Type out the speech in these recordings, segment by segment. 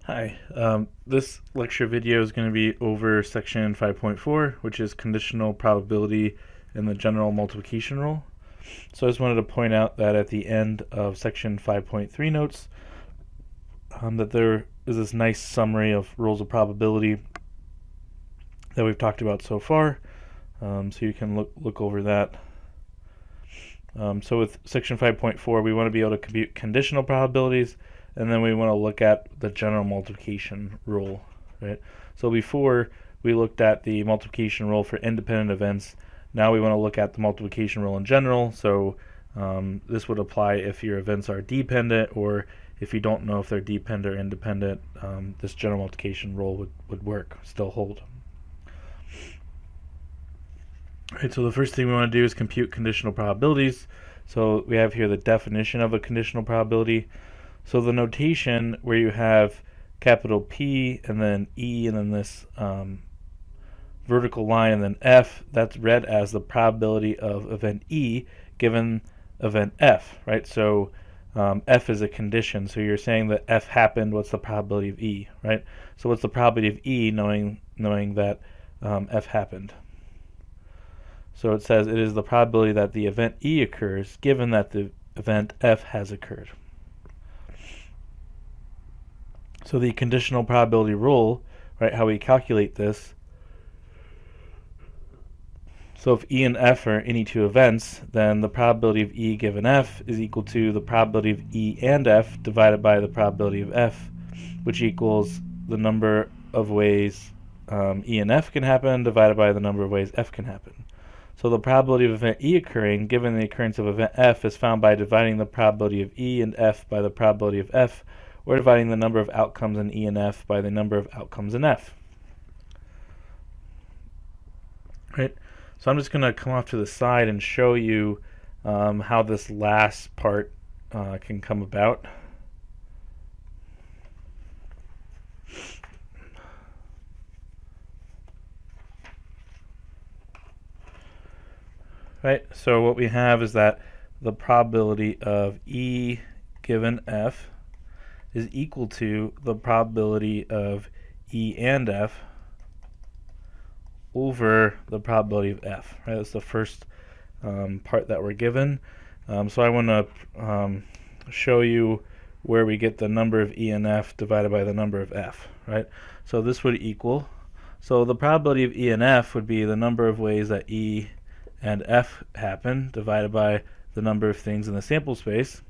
Hi, this lecture video is going to be over section 5.4, which is conditional probability in the general multiplication rule. So I just wanted to point out that at the end of section 5.3 notes, that there is this nice summary of rules of probability that we've talked about so far. So you can look over that. So with section 5.4, we want to be able to compute conditional probabilities, and then we want to look at the general multiplication rule, right? So before we looked at the multiplication rule for independent events, now we want to look at the multiplication rule in general. So this would apply if your events are dependent, or if you don't know if they're dependent or independent, this general multiplication rule would work, still hold. Right, so the first thing we want to do is compute conditional probabilities. So we have here the definition of a conditional probability. So the notation where you have capital P and then E and then this vertical line and then F, that's read as the probability of event E given event F, right? So F is a condition. So you're saying that F happened, what's the probability of E, right? So what's the probability of E knowing that F happened? So it says it is the probability that the event E occurs given that the event F has occurred. So the conditional probability rule, right, how we calculate this. So if E and F are any two events, then the probability of E given F is equal to the probability of E and F divided by the probability of F, which equals the number of ways E and F can happen divided by the number of ways F can happen. So the probability of event E occurring given the occurrence of event F is found by dividing the probability of E and F by the probability of F, or dividing the number of outcomes in E and F by the number of outcomes in F. Right? So I'm just going to come off to the side and show you how this last part can come about. Right, so what we have is that the probability of E given F is equal to the probability of E and F over the probability of F. Right, that's the first part that we're given. So I want to show you where we get the number of E and F divided by the number of F. Right, so this would equal. So the probability of E and F would be the number of ways that E and F happen divided by the number of things in the sample space.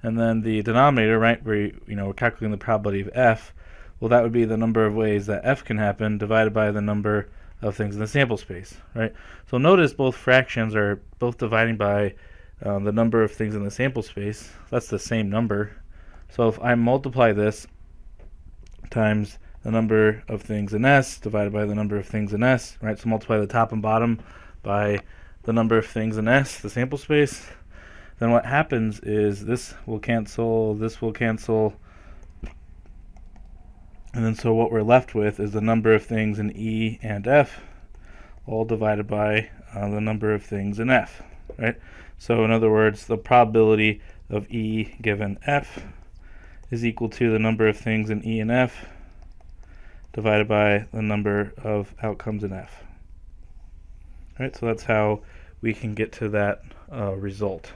And then the denominator, right, where we're calculating the probability of F, well, that would be the number of ways that F can happen divided by the number of things in the sample space, right? So notice both fractions are both dividing by the number of things in the sample space. That's the same number. So if I multiply this times the number of things in S divided by the number of things in S, right? So multiply the top and bottom by the number of things in S, the sample space, then what happens is this will cancel, and then so what we're left with is the number of things in E and F, all divided by the number of things in F, right? So in other words, the probability of E given F is equal to the number of things in E and F divided by the number of outcomes in F. Right, so that's how we can get to that result.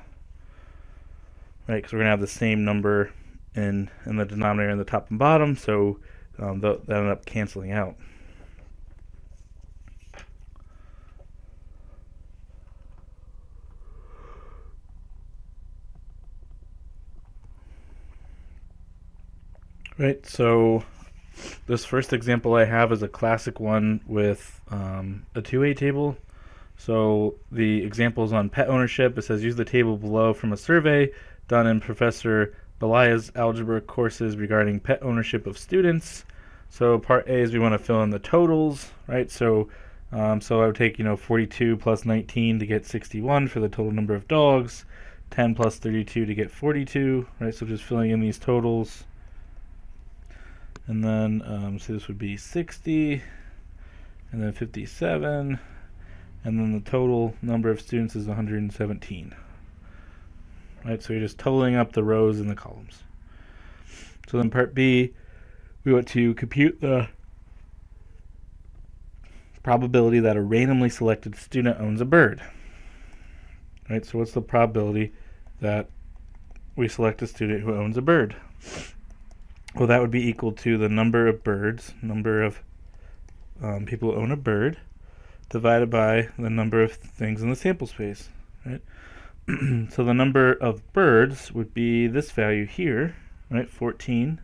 Right, because we're going to have the same number in the denominator in the top and bottom, so that end up canceling out. Right, so this first example I have is a classic one with a two-way table. So the example is on pet ownership. It says use the table below from a survey done in Professor Belaya's algebra courses regarding pet ownership of students. So part A is we want to fill in the totals, right? So I would take 42 plus 19 to get 61 for the total number of dogs, 10 plus 32 to get 42, right? So just filling in these totals. And then so this would be 60, and then 57. And then the total number of students is 117. Right, so you're just totaling up the rows and the columns. So then part B, we want to compute the probability that a randomly selected student owns a bird. Right, so what's the probability that we select a student who owns a bird? Well, that would be equal to the number of birds, number of people who own a bird, divided by the number of things in the sample space, right? So the number of birds would be this value here, right, 14,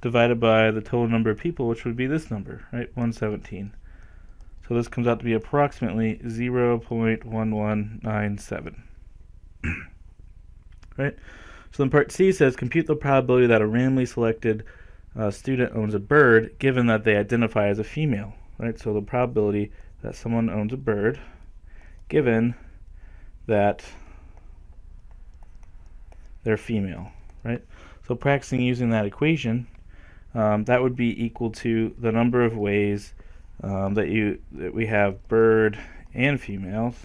divided by the total number of people, which would be this number, right, 117. So this comes out to be approximately 0.1197. Right? So then part C says compute the probability that a randomly selected student owns a bird given that they identify as a female. Right? So the probability that someone owns a bird given that they're female. Right? So practicing using that equation, that would be equal to the number of ways that we have bird and females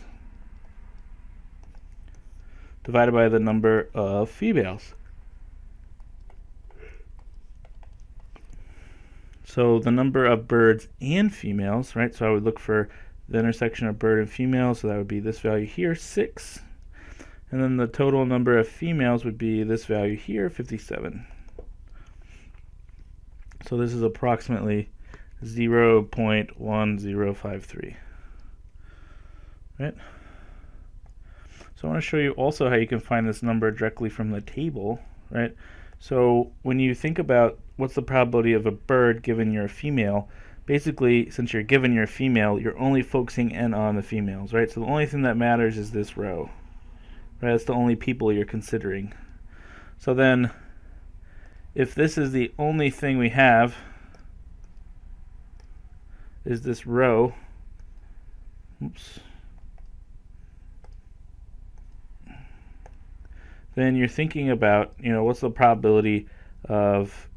divided by the number of females. So the number of birds and females, right? So I would look for the intersection of bird and female, so that would be this value here, 6. And then the total number of females would be this value here, 57. So this is approximately 0.1053. Right? So I want to show you also how you can find this number directly from the table, right? So when you think about what's the probability of a bird given you're a female, basically since you're given you're a female, you're only focusing in on the females, right? So the only thing that matters is this row, right? That's the only people you're considering. So then if this is the only thing we have is this row, then you're thinking about, what's the probability of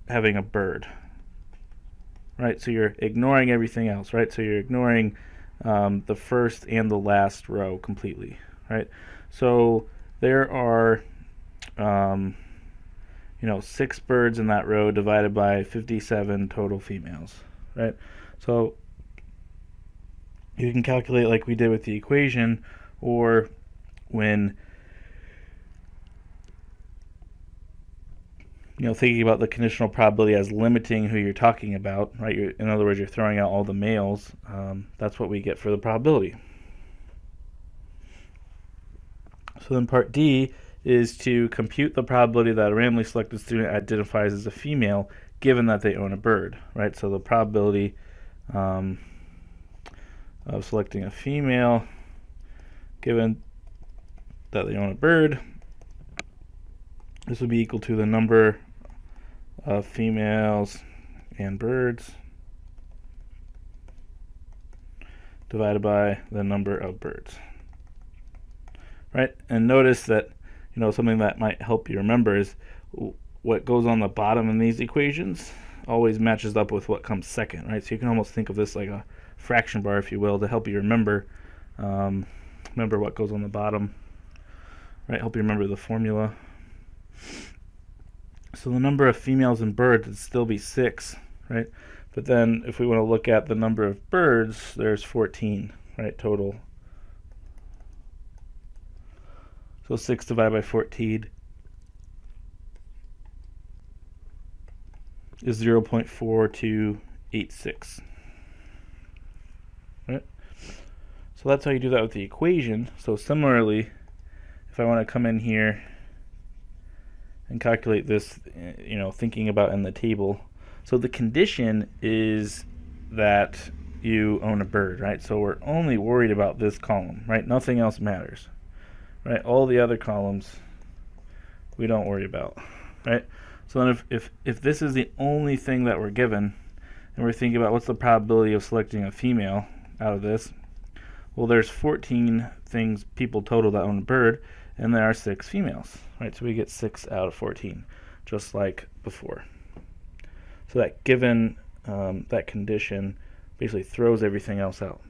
having a bird, right? So you're ignoring everything else, right? So you're ignoring the first and the last row completely, right? So there are, 6 birds in that row divided by 57 total females, right? So you can calculate like we did with the equation, or when thinking about the conditional probability as limiting who you're talking about, right? In other words, you're throwing out all the males. That's what we get for the probability. So then part D is to compute the probability that a randomly selected student identifies as a female given that they own a bird, right? So the probability of selecting a female given that they own a bird, this would be equal to the number of females and birds divided by the number of birds, right? And notice that something that might help you remember is what goes on the bottom in these equations always matches up with what comes second, right? So you can almost think of this like a fraction bar, if you will, to help you remember what goes on the bottom, right? Help you remember the formula. So the number of females and birds would still be 6, right? But then if we want to look at the number of birds, there's 14, right, total. So 6 divided by 14 is 0.4286. Right? So that's how you do that with the equation. So similarly, if I want to come in here and calculate this, thinking about in the table. So the condition is that you own a bird, right? So we're only worried about this column, right? Nothing else matters, right? All the other columns we don't worry about, right? So then if this is the only thing that we're given, and we're thinking about what's the probability of selecting a female out of this, well, there's 14 people total that own a bird, and there are 6 females, right? So we get 6 out of 14, just like before. So that given that condition basically throws everything else out.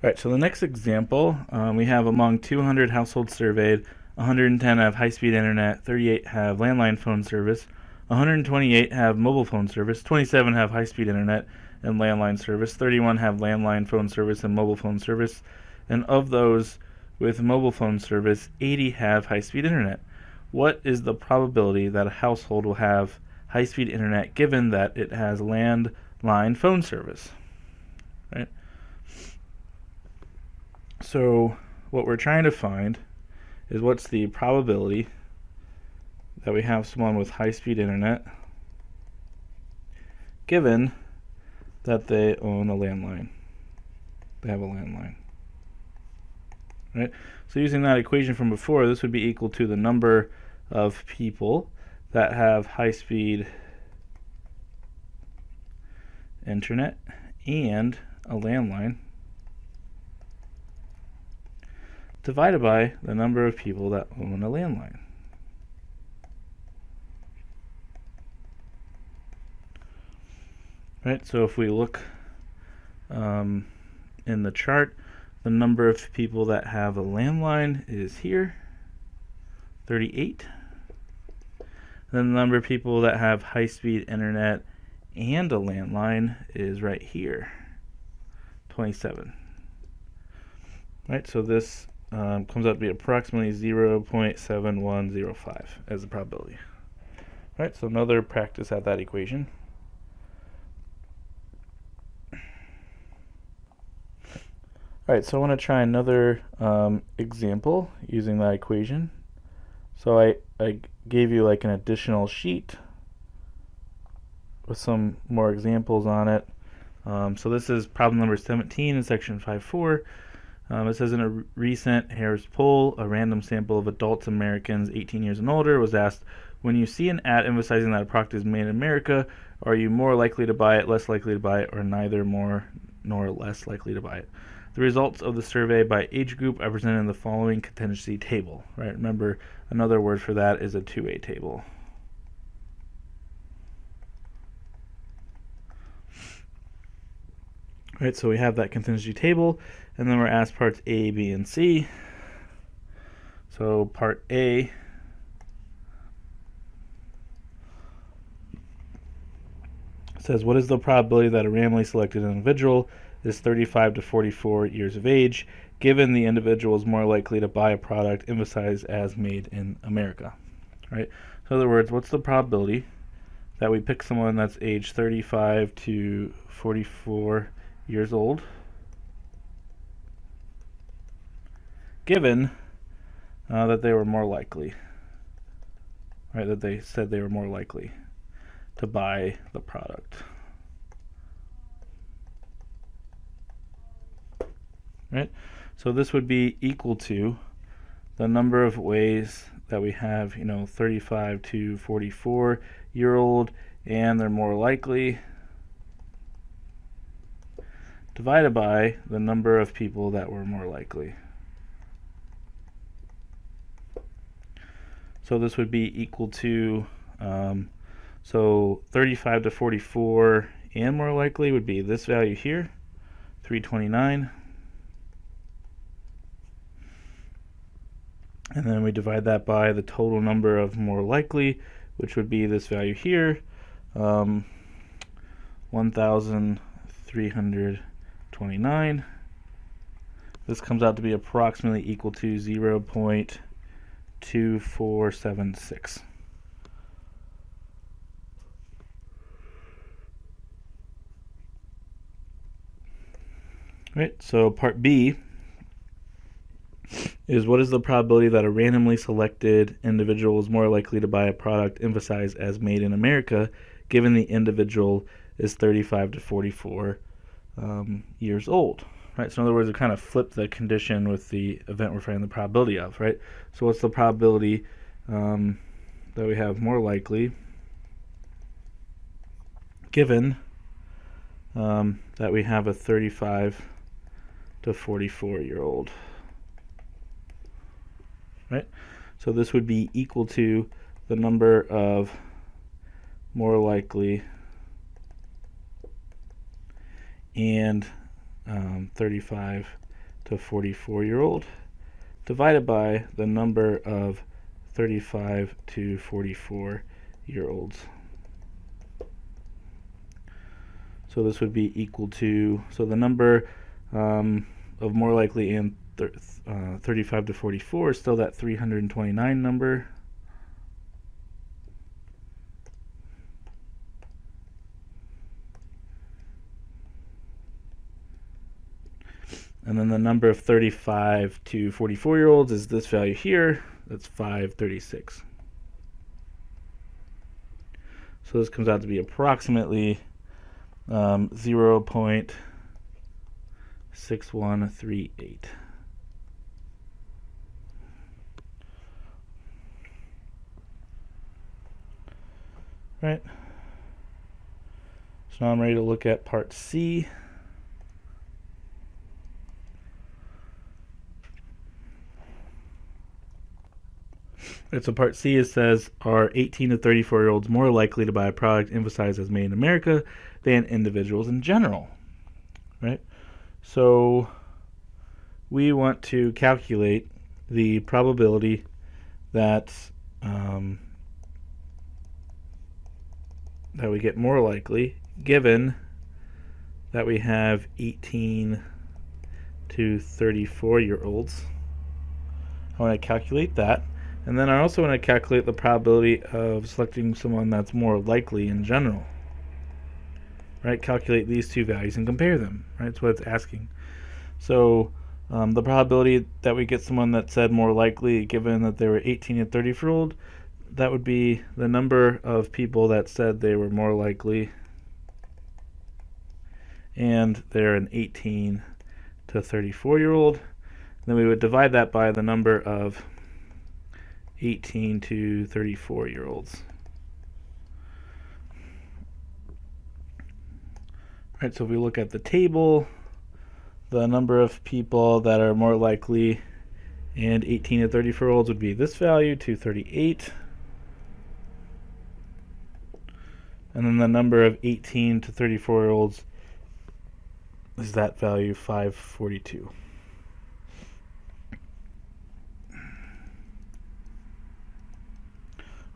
Right, so the next example, we have among 200 households surveyed, 110 have high-speed internet, 38 have landline phone service, 128 have mobile phone service, 27 have high-speed internet and landline service, 31 have landline phone service and mobile phone service, and of those with mobile phone service, 80 have high-speed internet. What is the probability that a household will have high-speed internet given that it has landline phone service? Right? So what we're trying to find is what's the probability that we have someone with high-speed internet given that they own a landline. They have a landline. Right? So using that equation from before, this would be equal to the number of people that have high-speed internet and a landline divided by the number of people that own a landline. Right, so if we look in the chart, the number of people that have a landline is here, 38. Then the number of people that have high-speed internet and a landline is right here, 27. Right, so this comes out to be approximately 0.7105 as the probability. Right, so another practice at that equation. Alright, so I want to try another example using that equation. So I gave you like an additional sheet with some more examples on it. So this is problem number 17 in section 5.4. It says in a recent Harris poll, a random sample of adult Americans 18 years and older was asked, when you see an ad emphasizing that a product is made in America, are you more likely to buy it, less likely to buy it, or neither more nor less likely to buy it? The results of the survey by age group are presented in the following contingency table. Right? Remember, another word for that is a two-way table. Right, so we have that contingency table, and then we're asked parts A, B, and C. So part A says, what is the probability that a randomly selected individual is 35 to 44 years of age, given the individual is more likely to buy a product emphasized as made in America? Right? So in other words, what's the probability that we pick someone that's age 35 to 44 years old, given that they were more likely, right, that they said they were more likely to buy the product. Right? So this would be equal to the number of ways that we have, 35 to 44 year old, and they're more likely, divided by the number of people that were more likely. So this would be equal to, so 35 to 44 and more likely would be this value here, 329. And then we divide that by the total number of more likely, which would be this value here, 1,329. This comes out to be approximately equal to 0.2476. Right, so part B is what is the probability that a randomly selected individual is more likely to buy a product emphasized as made in America, given the individual is 35 to 44 years old. Right, so in other words, we kind of flip the condition with the event we're finding the probability of. Right, so what's the probability that we have more likely, given that we have a 35 to 44 year old. Right, so this would be equal to the number of more likely and 35 to 44-year-old divided by the number of 35 to 44-year-olds. So this would be equal to, so the number of more likely and 35 to 44 is still that 329 number. And then the number of 35 to 44-year-olds is this value here. That's 536. So this comes out to be approximately 0.6138. Right. So now I'm ready to look at part C. Right, so part C, it says, are 18 to 34-year-olds more likely to buy a product emphasized as made in America than individuals in general? Right? So we want to calculate the probability that that we get more likely, given that we have 18 to 34-year-olds. I want to calculate that. And then I also want to calculate the probability of selecting someone that's more likely in general. Right? Calculate these two values and compare them. Right? That's what it's asking. So the probability that we get someone that said more likely, given that they were 18 and 34-year-old, that would be the number of people that said they were more likely, and they're an 18 to 34-year-old. Then we would divide that by the number of 18 to 34-year-olds. Right, so if we look at the table, the number of people that are more likely and 18 to 34-year-olds would be this value, 238. And then the number of 18 to 34-year-olds is that value, 542.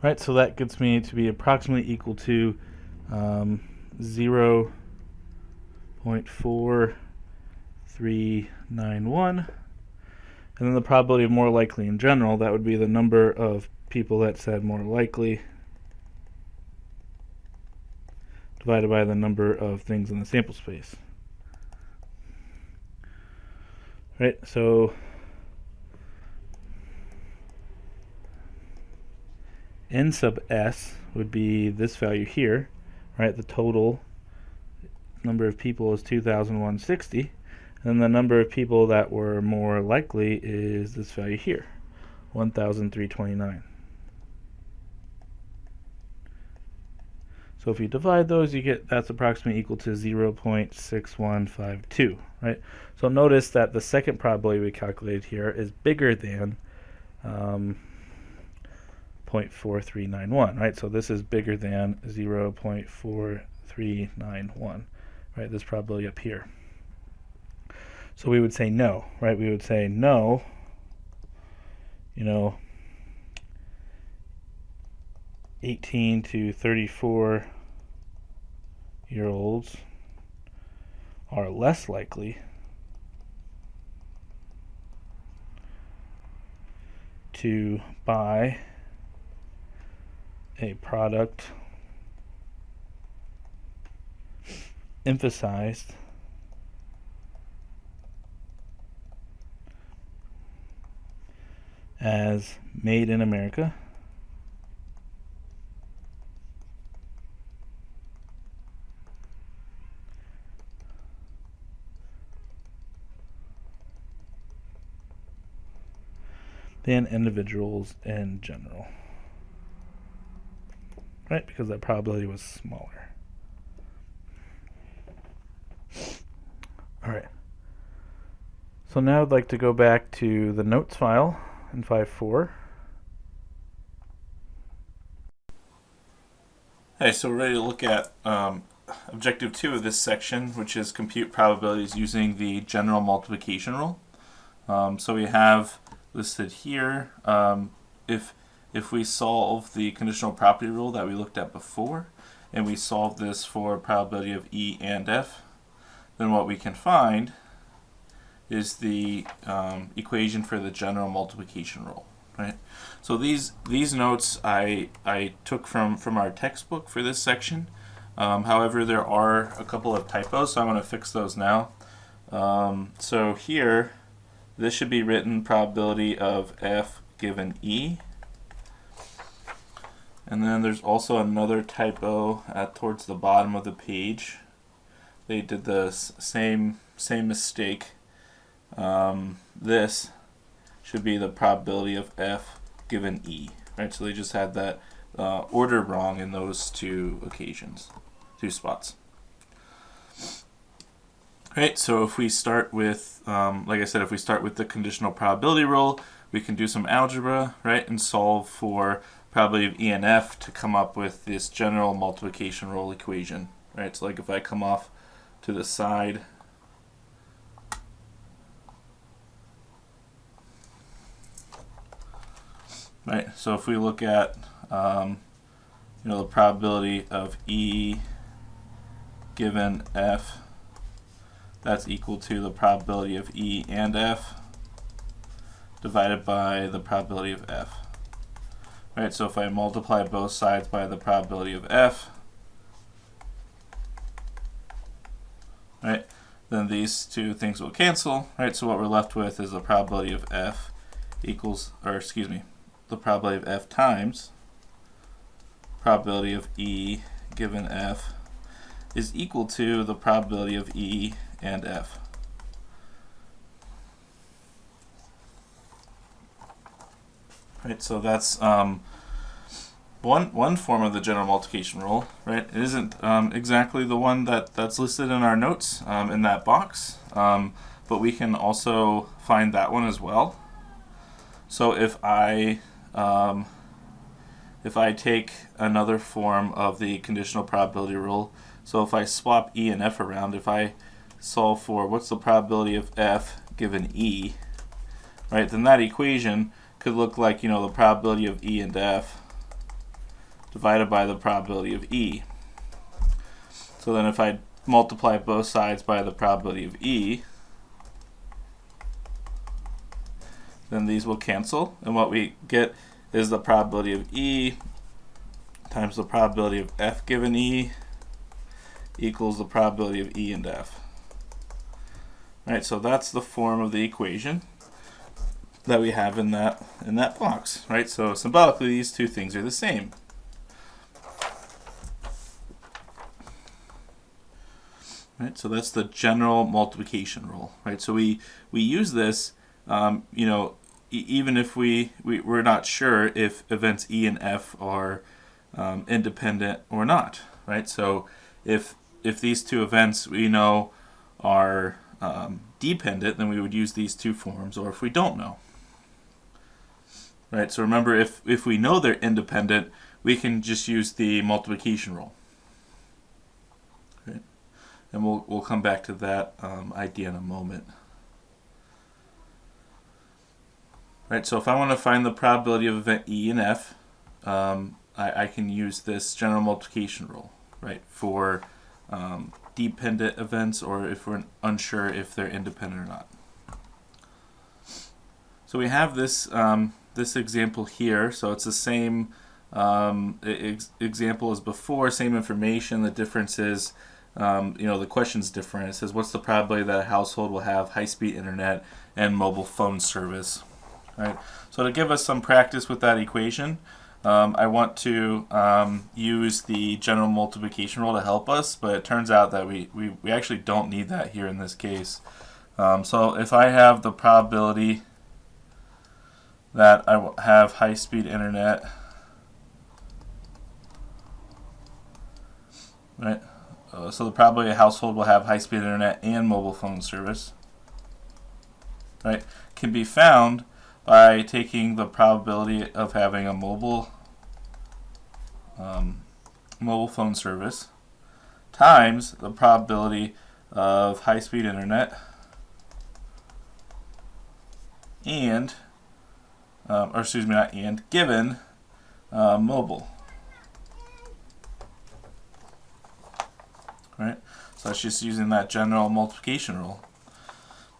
Right, so that gets me to be approximately equal to 0.4391. And then the probability of more likely in general, that would be the number of people that said more likely divided by the number of things in the sample space. Right, so n sub s would be this value here, right? The total number of people is 2,160, and the number of people that were more likely is this value here, 1,329. So if you divide those, you get that's approximately equal to 0.6152, right? So notice that the second probability we calculated here is bigger than 0.4391, right? So this is bigger than 0.4391, right? This probability up here. So we would say no, right? We would say no, 18 to 34-year-olds are less likely to buy a product emphasized as made in America than individuals in general. Right, because that probability was smaller. All right. So now I'd like to go back to the notes file in 5.4. Hey, so we're ready to look at objective 2 of this section, which is compute probabilities using the general multiplication rule. So we have listed here, if we solve the conditional property rule that we looked at before, and we solve this for probability of E and F, then what we can find is the equation for the general multiplication rule. Right. So these notes I took from our textbook for this section. However, there are a couple of typos, so I want to fix those now. So here, this should be written probability of F given E. And then there's also another typo towards the bottom of the page. They did the same mistake. This should be the probability of F given E. Right, so they just had that order wrong in those two spots. Right, so if we start with, like I said, if we start with the conditional probability rule, we can do some algebra, right, and solve for probability of E and F to come up with this general multiplication rule equation. Right, so like if I come off to the side, right, so if we look at the probability of E given F, that's equal to the probability of E and F divided by the probability of F. Right, so if I multiply both sides by the probability of F, right, then these two things will cancel, right? So what we're left with is the probability of F equals, the probability of F times probability of E given F is equal to the probability of E and F. Right, so that's one form of the general multiplication rule. Right, it isn't exactly the one that's listed in our notes in that box, but we can also find that one as well. So if I take another form of the conditional probability rule, so if I swap E and F around, if I solve for what's the probability of F given E, right, then that equation could look like, the probability of E and F divided by the probability of E. So then if I multiply both sides by the probability of E, then these will cancel, and what we get is the probability of E times the probability of F given E equals the probability of E and F. Right, so that's the form of the equation that we have in that box. Right, so symbolically these two things are the same. Right, so that's the general multiplication rule. Right, so we use this, even if we're not sure if events E and F are independent or not. Right, so if these two events we know are dependent, then we would use these two forms, or if we don't know. Right, so remember, if we know they're independent, we can just use the multiplication rule. Right, and we'll come back to that idea in a moment. Right, so if I want to find the probability of event E and F, I can use this general multiplication rule, right, for dependent events, or if we're unsure if they're independent or not. So we have this this example here. So it's the same example as before, same information. The difference is, the question's different. It says, what's the probability that a household will have high-speed internet and mobile phone service? Right. So to give us some practice with that equation, I want to use the general multiplication rule to help us, but it turns out that we actually don't need that here in this case. So if I have the probability that I will have high-speed internet, right? So the probability a household will have high-speed internet and mobile phone service, right, can be found by taking the probability of having a mobile phone service times the probability of high-speed internet and, or excuse me, not and, given mobile. Right? So that's just using that general multiplication rule.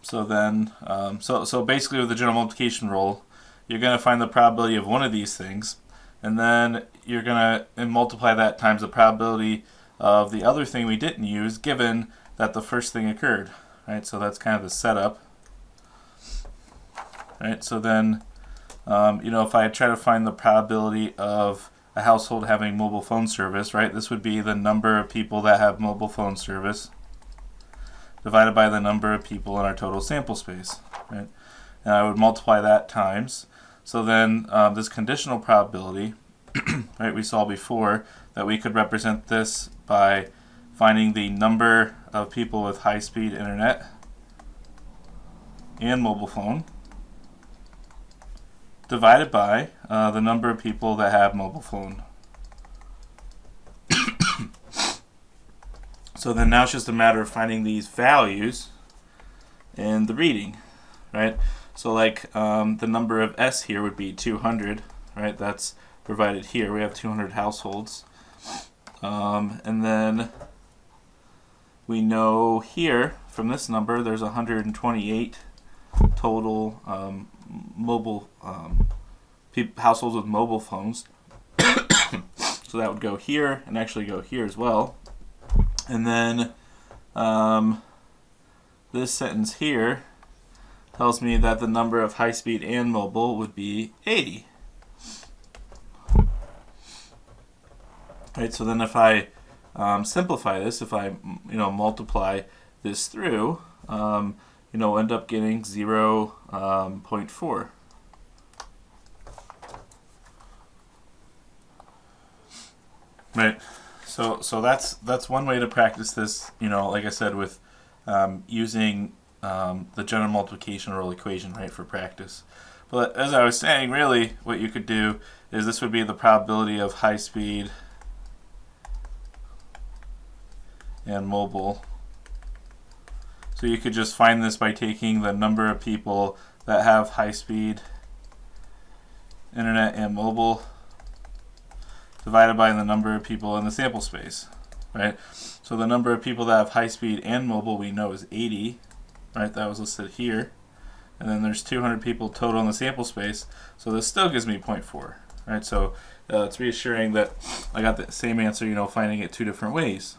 So then, so basically with the general multiplication rule, you're going to find the probability of one of these things, and then you're going to multiply that times the probability of the other thing we didn't use, given that the first thing occurred. Right? So that's kind of the setup. Right? So then, if I try to find the probability of a household having mobile phone service, right, this would be the number of people that have mobile phone service divided by the number of people in our total sample space. Right? And I would multiply that times. So then this conditional probability, right, we saw before that we could represent this by finding the number of people with high-speed internet and mobile phone divided by the number of people that have mobile phone. So then now it's just a matter of finding these values and the reading, right? So like the number of S here would be 200, right? That's provided here. We have 200 households. And then we know here from this number there's 128 total mobile households with mobile phones. So that would go here and actually go here as well. And then this sentence here tells me that the number of high-speed and mobile would be 80. Right, so then if I simplify this, if I multiply this through, end up getting 0.4. Right. So that's one way to practice this. Like I said, with using the general multiplication rule equation, right, for practice. But as I was saying, really, what you could do is this would be the probability of high speed and mobile. So you could just find this by taking the number of people that have high speed internet and mobile divided by the number of people in the sample space, right? So the number of people that have high speed and mobile we know is 80, right? That was listed here. And then there's 200 people total in the sample space, so this still gives me 0.4, right? So it's reassuring that I got the same answer, finding it two different ways.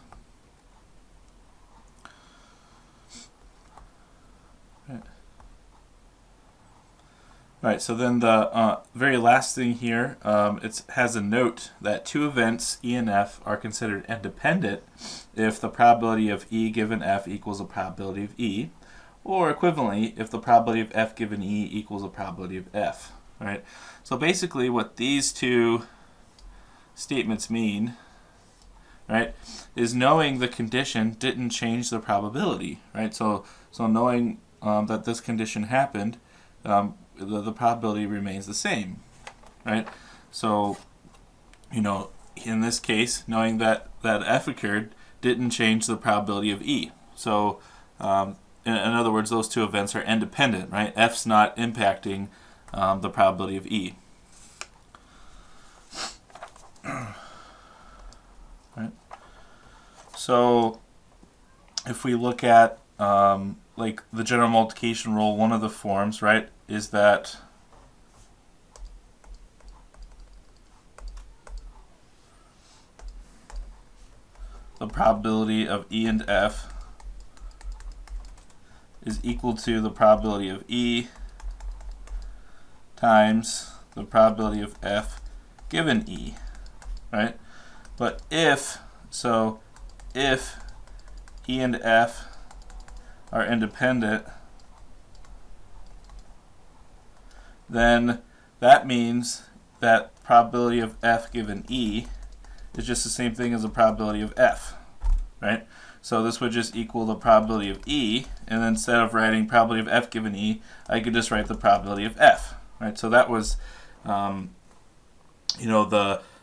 Right, so then the very last thing here, it has a note that two events, E and F, are considered independent if the probability of E given F equals the probability of E, or equivalently, if the probability of F given E equals the probability of F. Right? So basically what these two statements mean, right, is knowing the condition didn't change the probability. Right? So knowing that this condition happened, the probability remains the same, right? So, in this case, knowing that F occurred didn't change the probability of E. So, in other words, those two events are independent, right? F's not impacting the probability of E. Right? So, if we look at like the general multiplication rule, one of the forms, right, is that the probability of E and F is equal to the probability of E times the probability of F given E, right? But if E and F are independent, then that means that probability of F given E is just the same thing as the probability of F, right? So this would just equal the probability of E, and then instead of writing probability of F given E, I could just write the probability of F, right? So that was, the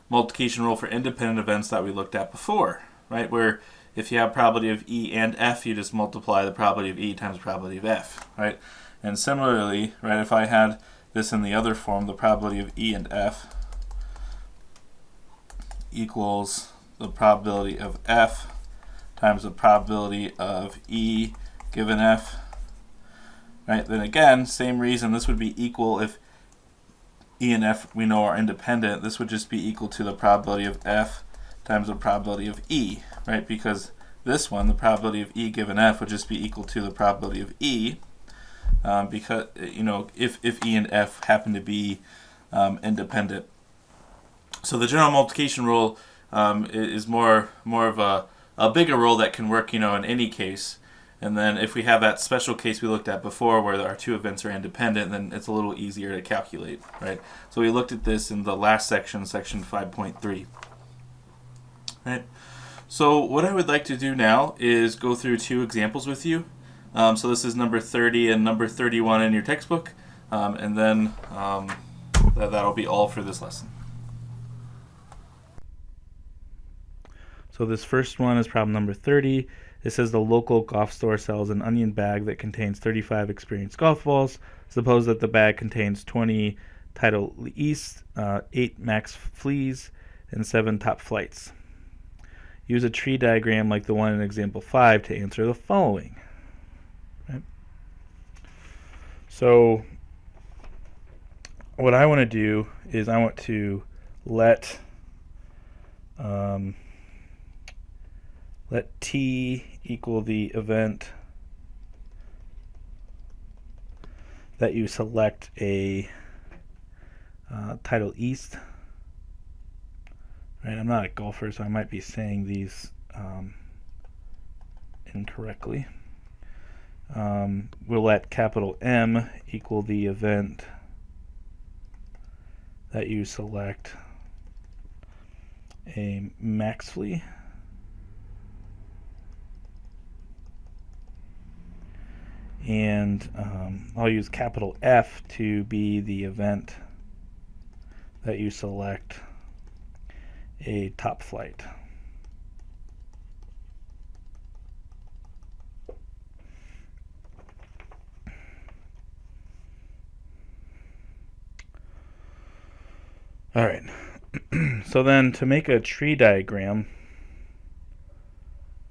multiplication rule for independent events that we looked at before, right? Where if you have probability of E and F, you just multiply the probability of E times the probability of F, right? And similarly, right, if I had this in the other form, the probability of E and F equals the probability of F times the probability of E given F, right? Then again, same reason, this would be equal if E and F we know are independent. This would just be equal to the probability of F times the probability of E, right? Because this one, the probability of E given F, would just be equal to the probability of E, because if E and F happen to be independent. So the general multiplication rule is more of a bigger rule that can work in any case. And then if we have that special case we looked at before where our two events are independent, then it's a little easier to calculate, right? So we looked at this in the last section, section 5.3. Right? So what I would like to do now is go through two examples with you. So this is number 30 and number 31 in your textbook, and then that'll be all for this lesson. So this first one is problem number 30. It says the local golf store sells an onion bag that contains 35 experienced golf balls. Suppose that the bag contains 20 Title East, 8 max fleas, and 7 top flights. Use a tree diagram like the one in example 5 to answer the following. Right? So what I want to do is I want to let T equal the event that you select a Title East. Right, I'm not a golfer, so I might be saying these incorrectly. We'll let capital M equal the event that you select a max flea. And I'll use capital F to be the event that you select a top flight. All right. So then to make a tree diagram,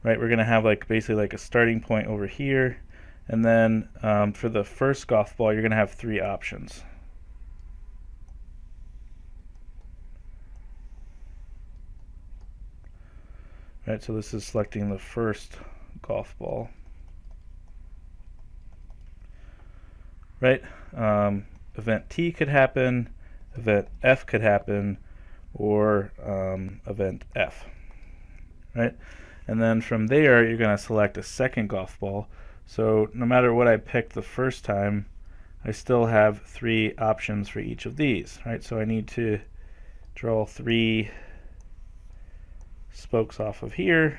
right, we're going to have basically a starting point over here. And then for the first golf ball, you're going to have 3 options. Right, so this is selecting the first golf ball. Right, event T could happen, event F could happen, or event F. Right, and then from there, you're going to select a second golf ball. So no matter what I pick the first time, I still have 3 options for each of these, right? So I need to draw 3 spokes off of here.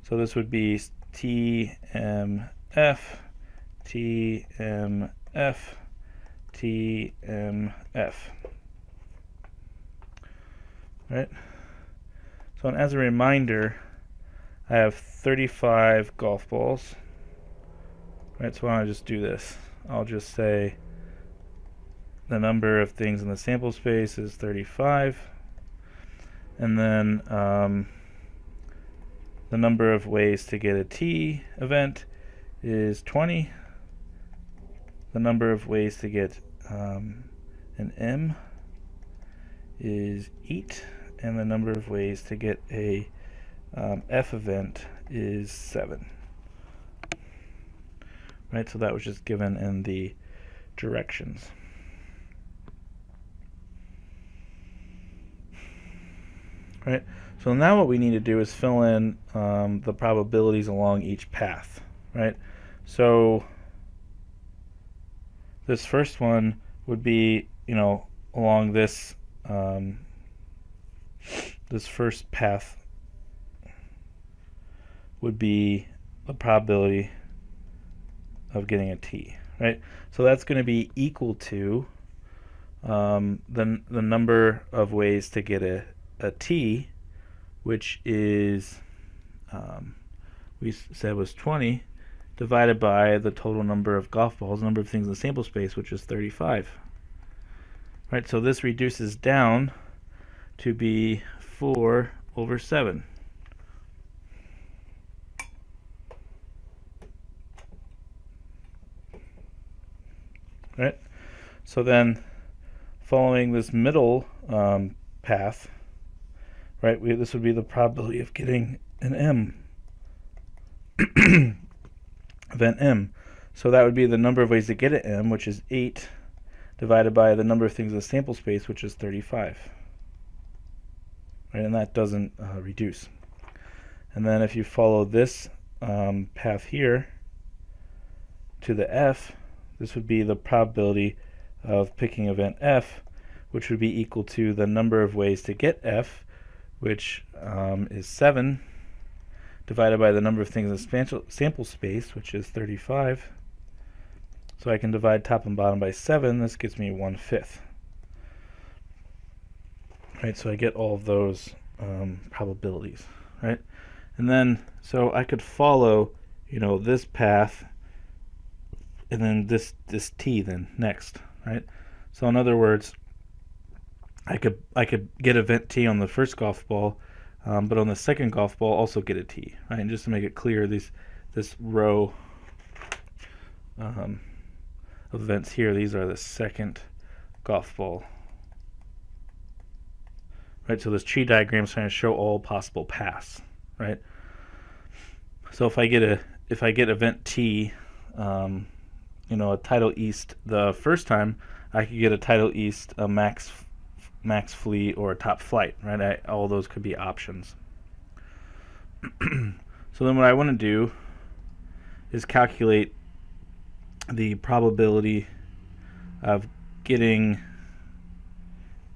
So this would be TMF, TMF, TMF. Right? So as a reminder, I have 35 golf balls. Right, so why don't I just do this? I'll just say the number of things in the sample space is 35, and then the number of ways to get a T event is 20. The number of ways to get an M is 8, and the number of ways to get a F event is 7. Right, so that was just given in the directions. Right, so now what we need to do is fill in the probabilities along each path. Right, so this first one would be, along this this first path would be the probability of getting a T, right? So that's going to be equal to the number of ways to get a T, which is we said was 20, divided by the total number of golf balls, number of things in the sample space, which is 35. Right, so this reduces down to be 4 over 7. Right, so then following this middle path, right, this would be the probability of getting an M, event M. So that would be the number of ways to get an M, which is 8, divided by the number of things in the sample space, which is 35. Right, and that doesn't reduce. And then if you follow this path here to the F, this would be the probability of picking event F, which would be equal to the number of ways to get F, which is 7, divided by the number of things in the sample space, which is 35. So I can divide top and bottom by 7. This gives me 1/5. Right, so I get all of those probabilities. Right, and then so I could follow, this path, and then this t then next. Right, so in other words, I could get event t on the first golf ball, but on the second golf ball also get a t. Right, and just to make it clear, this row of events here, these are the second golf ball. Right, so this tree diagram is trying to show all possible paths. Right, so if I get event t, a tidal east the first time, I could get a tidal east, a max flee, or a top flight. Right, all those could be options. So then what I want to do is calculate the probability of getting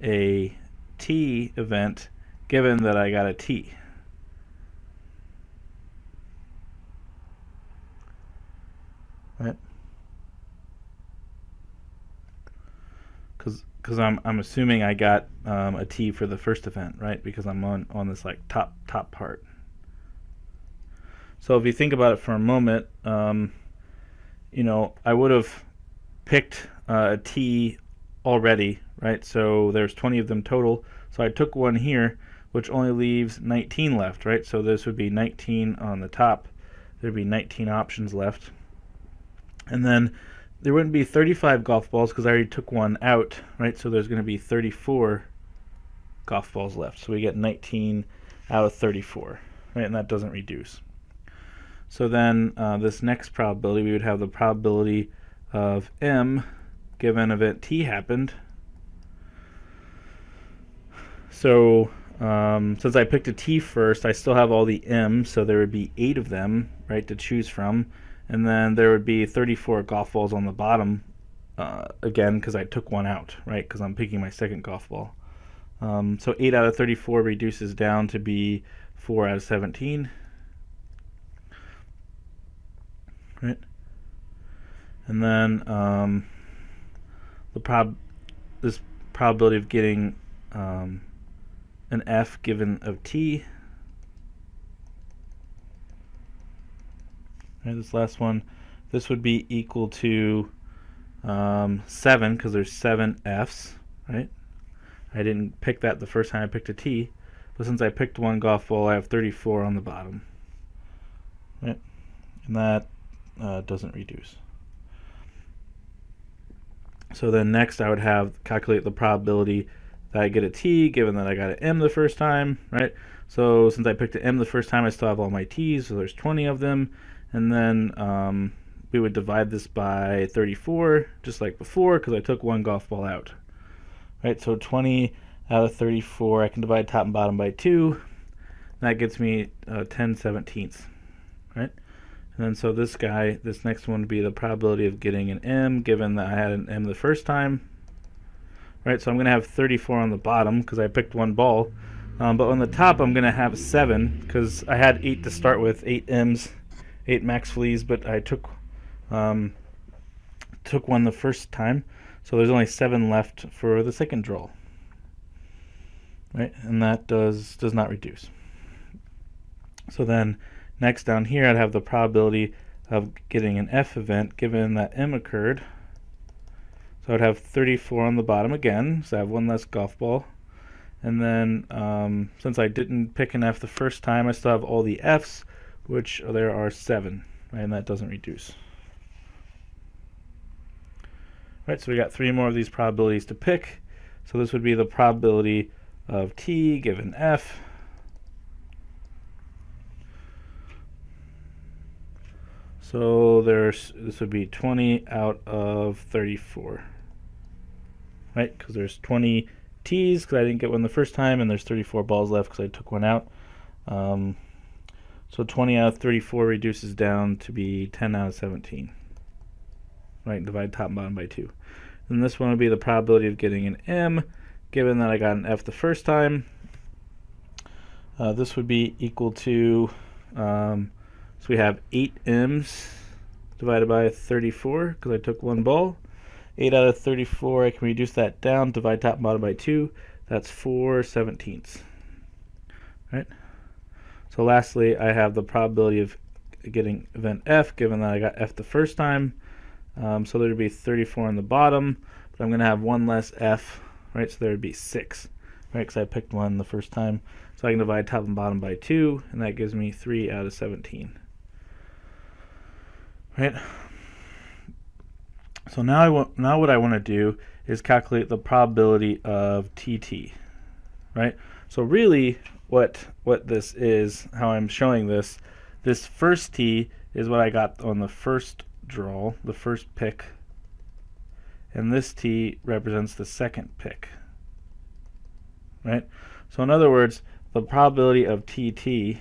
a t event given that I got a t. Right, because I'm assuming I got a t for the first event, right? Because I'm on this like top part. So if you think about it for a moment, I would have picked a t already, right? So there's 20 of them total. So I took one here, which only leaves 19 left, right? So this would be 19 on the top. There'd be 19 options left. And then there wouldn't be 35 golf balls because I already took one out, right? So there's going to be 34 golf balls left. So we get 19 out of 34, right? And that doesn't reduce. So then this next probability, we would have the probability of M given event T happened. So since I picked a T first, I still have all the M's, so there would be 8 of them, right, to choose from. And then there would be 34 golf balls on the bottom, again, because I took one out, right, because I'm picking my second golf ball. So 8 out of 34 reduces down to be 4 out of 17. Right, and then this probability of getting an F given of T. Right, this last one, this would be equal to 7 because there's 7 Fs. Right, I didn't pick that the first time I picked a T, but since I picked one golf ball, I have 34 on the bottom. Right, and that doesn't reduce. So then next I would have calculate the probability that I get a T given that I got an M the first time, right? So since I picked an M the first time, I still have all my T's, so there's 20 of them. And then we would divide this by 34, just like before, because I took one golf ball out. Right, so 20 out of 34, I can divide top and bottom by 2. That gets me 10/17. Right? And then so this next one would be the probability of getting an M, given that I had an M the first time. Right, so I'm going to have 34 on the bottom because I picked one ball. But on the top, I'm going to have 7 because I had 8 to start with, 8 M's, 8 max fleas, but I took one the first time. So there's only 7 left for the second draw. Right, and that does not reduce. So then next down here, I'd have the probability of getting an F event given that M occurred. So I'd have 34 on the bottom again, so I have one less golf ball. And then since I didn't pick an F the first time, I still have all the Fs, which there are 7, right? And that doesn't reduce. Right, so we got 3 more of these probabilities to pick. So this would be the probability of T given F. So this would be 20 out of 34, right? Because there's 20 T's because I didn't get one the first time, and there's 34 balls left because I took one out. So 20 out of 34 reduces down to be 10 out of 17. Right, divide top and bottom by 2. And this one would be the probability of getting an M, given that I got an F the first time. This would be equal to, so we have 8 M's divided by 34, because I took one ball. 8 out of 34, I can reduce that down, divide top and bottom by 2. That's 4/17. Right? So lastly, I have the probability of getting event F, given that I got F the first time. So there would be 34 on the bottom, but I'm going to have one less F, right? So there would be 6, right? Because I picked one the first time. So I can divide top and bottom by 2, and that gives me 3 out of 17. Right? So now what I want to do is calculate the probability of TT, right? So really what this is, how I'm showing this first T is what I got on the first draw, the first pick, and this T represents the second pick, right? So in other words, the probability of TT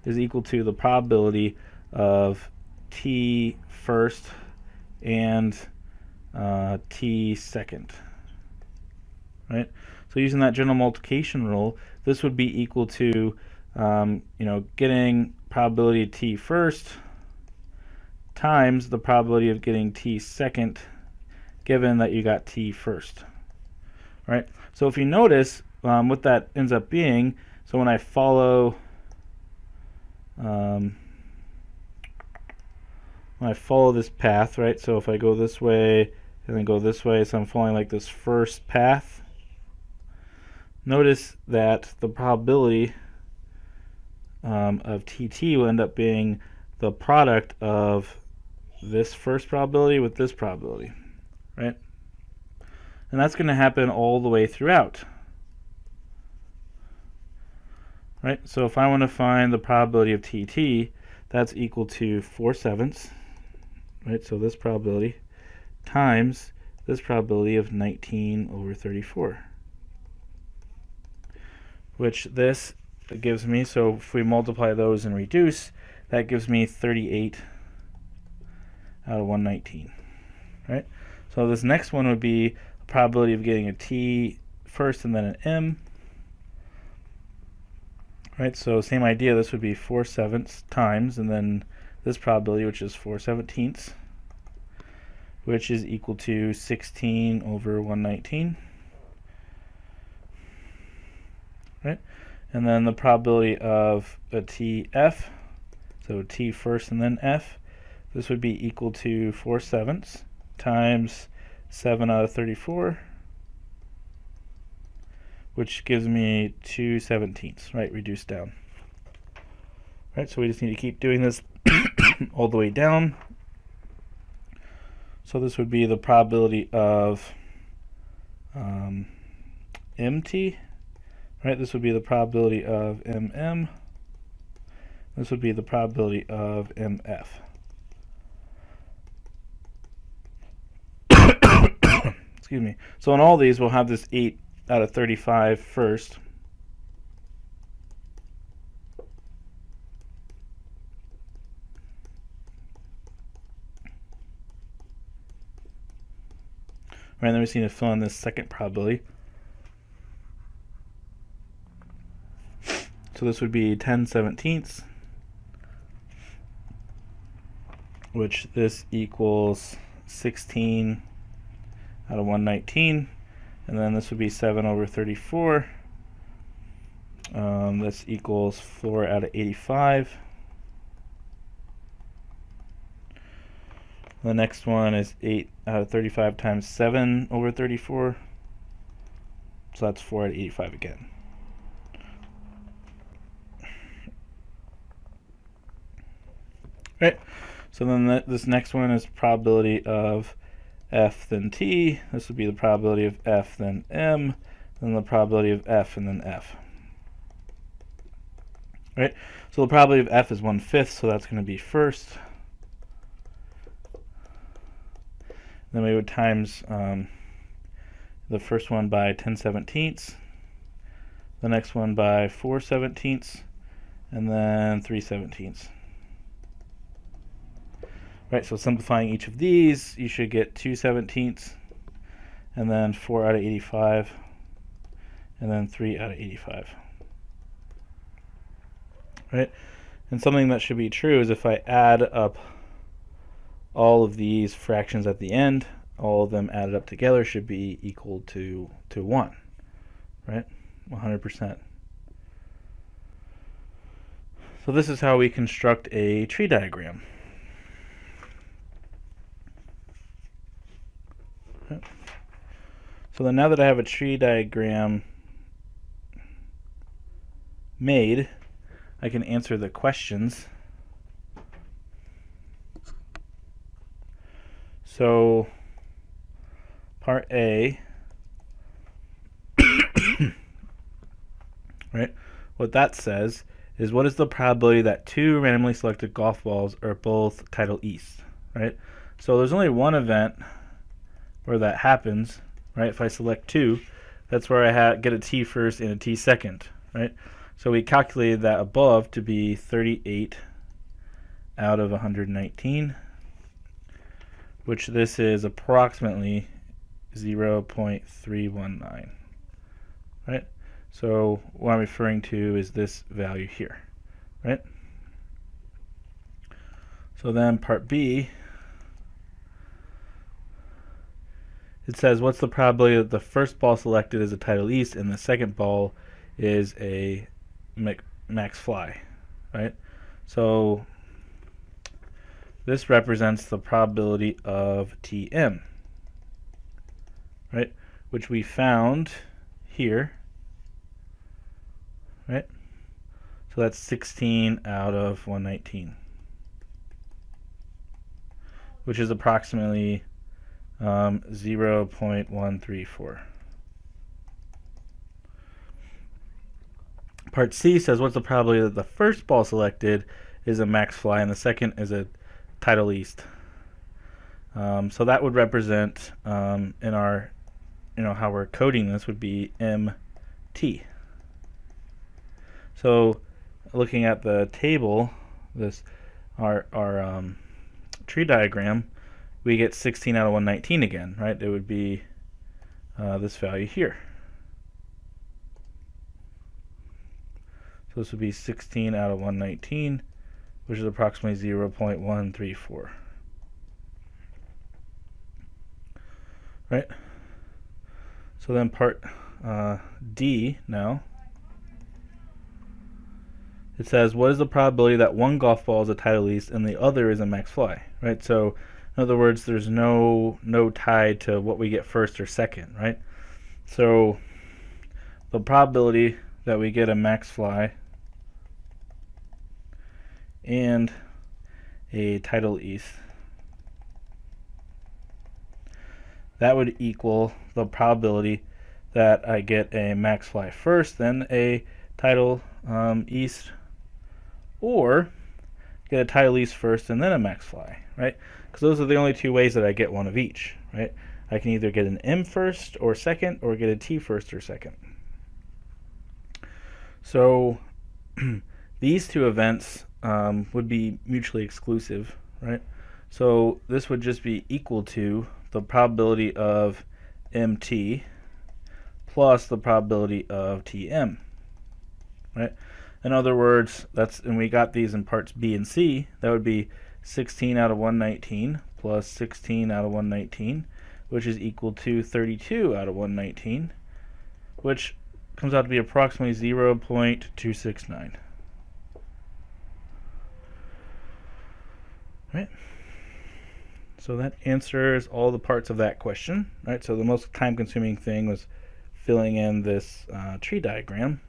is equal to the probability of T first and T second, right? So using that general multiplication rule, this would be equal to getting probability of T first times the probability of getting T second, given that you got T first, right? So if you notice what that ends up being, so when I follow this path, right? So if I go this way and then go this way, so I'm following like this first path, notice that the probability of TT will end up being the product of this first probability with this probability, right? And that's going to happen all the way throughout, right? So if I want to find the probability of TT, that's equal to 4/7, right? So this probability times this probability of 19/34, which this gives me, so if we multiply those and reduce, that gives me 38 out of 119, right? So this next one would be a probability of getting a T first and then an M, right? So same idea, this would be 4/7 times, and then this probability, which is 4/17, which is equal to 16/119, right? And then the probability of a TF, so T first and then F, this would be equal to 4/7 times 7 out of 34, which gives me 2/17, right, reduced down. Right, so we just need to keep doing this all the way down. So this would be the probability of MT, right? This would be the probability of MM. This would be the probability of MF. Excuse me. So in all these, we'll have this 8 out of 35 first. Right, then we just need to fill in this second probability. So this would be 10/17, which this equals 16 out of 119, and then this would be 7/34. This equals 4 out of 85. The next one is 8 out of 35 times 7 over 34. So that's 4 out of 85 again. Right. So then this next one is probability of f then t. This would be the probability of f then m, then the probability of f and then f. Right. So the probability of f is 1/5, so that's going to be first. Then we would times the first one by 10/17, the next one by 4/17, and then 3/17. Right, so simplifying each of these, you should get 2/17, and then 4 out of 85, and then 3 out of 85. Right, and something that should be true is if I add up all of these fractions at the end, all of them added up together should be equal to 1, right? 100%. So this is how we construct a tree diagram. Okay. So then now that I have a tree diagram made, I can answer the questions. So part A, right, what that says is what is the probability that two randomly selected golf balls are both title east, right? So there's only one event where that happens, right? If I select two, that's where I get a T first and a T second, right? So we calculated that above to be 38 out of 119, which this is approximately 0.319, right? So what I'm referring to is this value here, right? So then part B, it says what's the probability that the first ball selected is a title east and the second ball is a max fly, right? So this represents the probability of Tm, right? Which we found here, right? So that's 16 out of 119, which is approximately 0.134. Part C says what's the probability that the first ball selected is a max fly and the second is a title east. So that would represent in our, how we're coding this would be MT. So looking at the table, our tree diagram, we get 16 out of 119 again, right? It would be this value here. So this would be 16 out of 119, which is approximately 0.134. Right? So then part D now, it says what is the probability that one golf ball is a title east and the other is a max fly, right? So in other words, there's no tie to what we get first or second, right? So the probability that we get a max fly and a title east, that would equal the probability that I get a max fly first, then a title east, or get a title east first and then a max fly, right? Because those are the only two ways that I get one of each, right? I can either get an M first or second, or get a T first or second. So these two events would be mutually exclusive, right? So this would just be equal to the probability of MT plus the probability of TM, right? In other words, and we got these in parts B and C, that would be 16 out of 119 plus 16 out of 119, which is equal to 32 out of 119, which comes out to be approximately 0.269. Right? So that answers all the parts of that question, right? So the most time-consuming thing was filling in this tree diagram.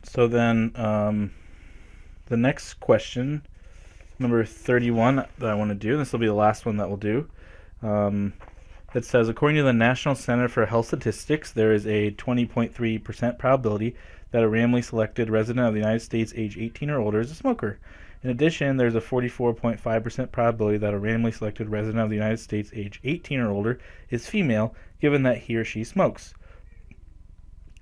So then the next question, number 31 that I want to do, this will be the last one that we'll do. It says, according to the National Center for Health Statistics, there is a 20.3% probability that a randomly selected resident of the United States age 18 or older is a smoker. In addition, there's a 44.5% probability that a randomly selected resident of the United States age 18 or older is female, given that he or she smokes.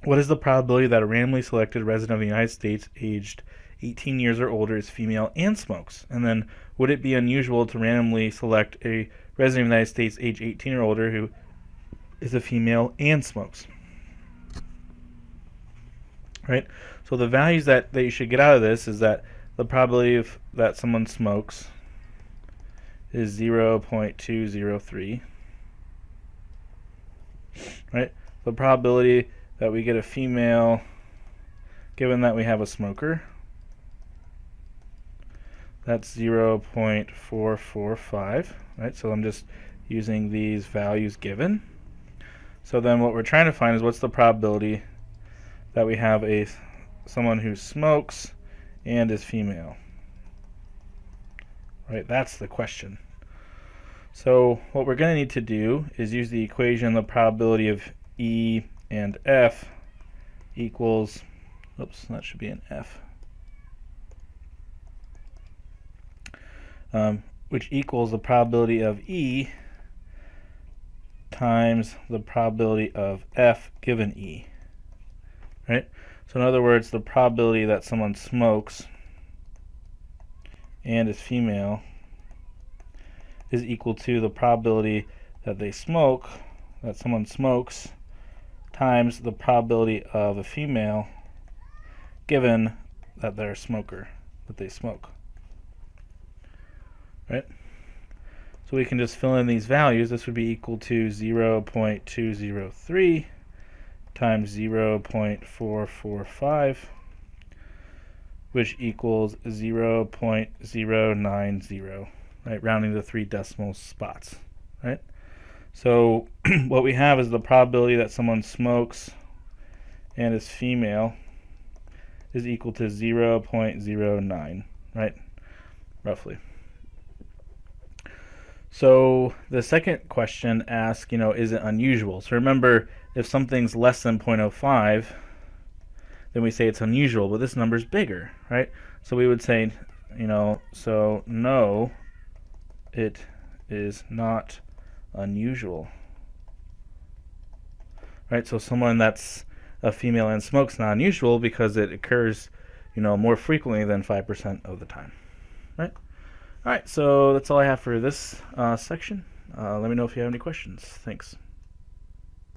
What is the probability that a randomly selected resident of the United States aged 18 years or older is female and smokes? And then, would it be unusual to randomly select a resident of the United States age 18 or older who is a female and smokes? Right? So the values that you should get out of this is that the probability that someone smokes is 0.203. Right? The probability that we get a female, given that we have a smoker, that's 0.445, right? So I'm just using these values given. So then what we're trying to find is what's the probability that we have someone who smokes and is female, right? That's the question. So what we're going to need to do is use the equation, the probability of E and F equals, oops, that should be an F, which equals the probability of E times the probability of F given E, right? So in other words, the probability that someone smokes and is female is equal to the probability that someone smokes times the probability of a female given that they're a smoker, that they smoke. Right? So we can just fill in these values. This would be equal to 0.203 times 0.445, which equals 0.090, right? Rounding to 3 decimal spots, right? So what we have is the probability that someone smokes and is female is equal to 0.09, right? Roughly. So the second question asks, is it unusual? So remember, if something's less than 0.05, then we say it's unusual, but this number's bigger, right? So we would say, so no, it is not unusual, right? So someone that's a female and smokes not unusual because it occurs, more frequently than 5% of the time, right? All right, so that's all I have for this section. Let me know if you have any questions. Thanks.